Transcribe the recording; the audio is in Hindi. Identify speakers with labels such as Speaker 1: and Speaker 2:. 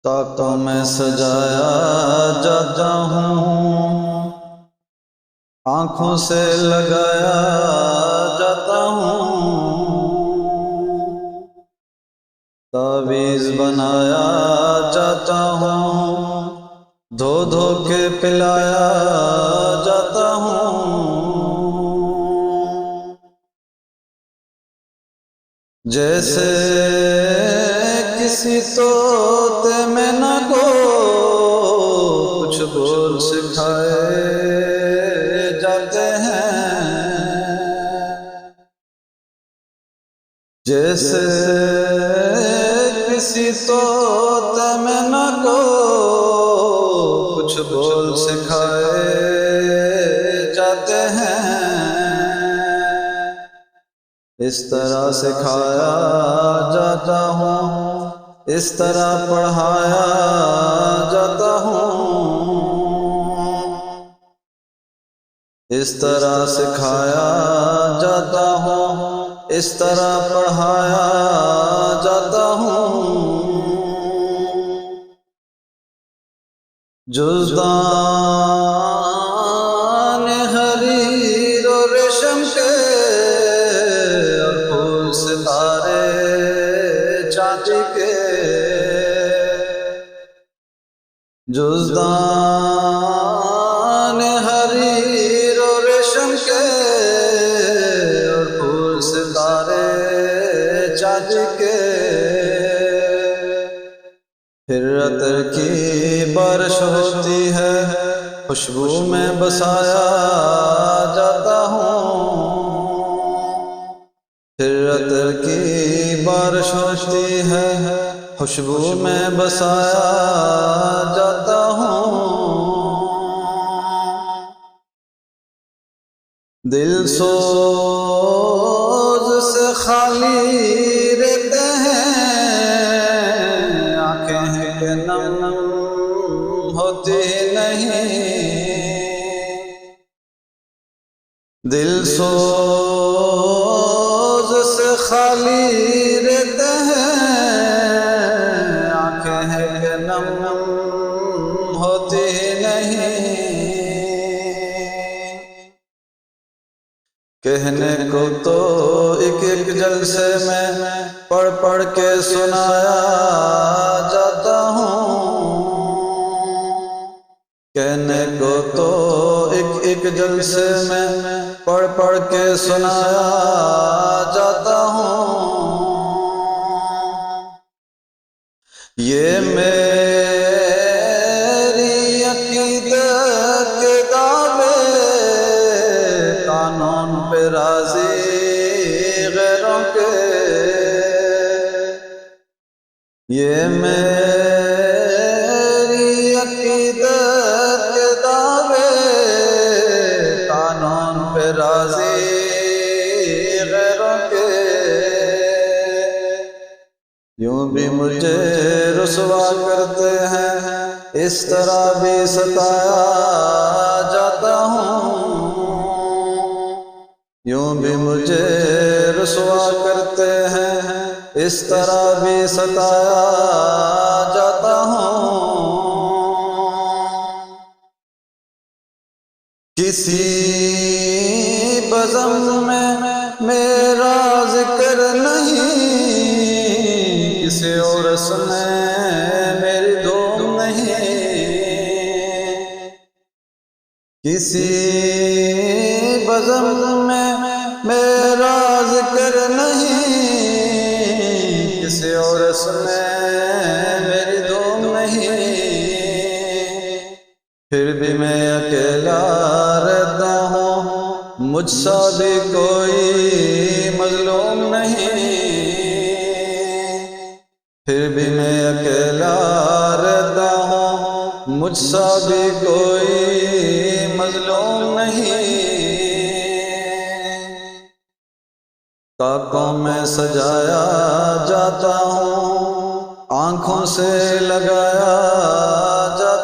Speaker 1: ताकों में सजाया जाता हूँ, आँखों से लगाया जाता हूँ, तावीज़ बनाया जाता हूँ, धो धो के पिलाया जाता हूँ। जैसे किसी तोते में न को कुछ बोल सिखाए जाते हैं, जैसे किसी तोते में न को कुछ बोल सिखाए जाते हैं, इस तरह सिखाया जाता हूँ, इस तरह पढ़ाया जाता हूँ, इस तरह सिखाया जाता हूँ, इस तरह पढ़ाया जाता हूँ। जुज़दान हरीर और रेशम के और फूल सितारे चांदी के, जुज़दान हरीर और रेशम के और फूल सितारे चांदी के, फिर अतर की बारिश होती है, खुशबू में बसाया जाता हूँ, फिर अतर की बारिश होती है, खुशबू में बसाया जाता हूँ। दिल सोज से खाली रहते हैं, आँखें नम होती नहीं, दिल सोज से खाली रहते हैं, आँखें नम होती नहीं, कहने को तो एक एक जलसे में पढ़ पढ़ के सुनाया जाता हूँ, कहने को तो एक एक जलसे में पढ़ पढ़ के सुनाया जाता हूँ। ये मेरी अक़ीदत के दावे, कानून पे राज़ी गैरों के, ये मेरी अक़ीदत के दावे, कानून पे राज़ी गैरों के, यूं भी मुझे रुसवा करते हैं, इस तरह भी सताया जाता हूँ, यूं भी मुझे रुसवा करते हैं, इस तरह भी सताया जाता हूँ। किसी बज़म में मेरा जिक्र नहीं, किसी और में मेरी धूम नहीं, किसी बज़म में मेरा जिक्र नहीं, किसी और में मेरी धूम नहीं, फिर भी मैं अकेला रहता हूँ, मुझसा भी कोई मज़लूम नहीं, फिर भी मैं अकेला रहता हूँ, मुझसा भी कोई मज़लूम नहीं। ताकों में सजाया जाता हूँ, आँखों से लगाया जाता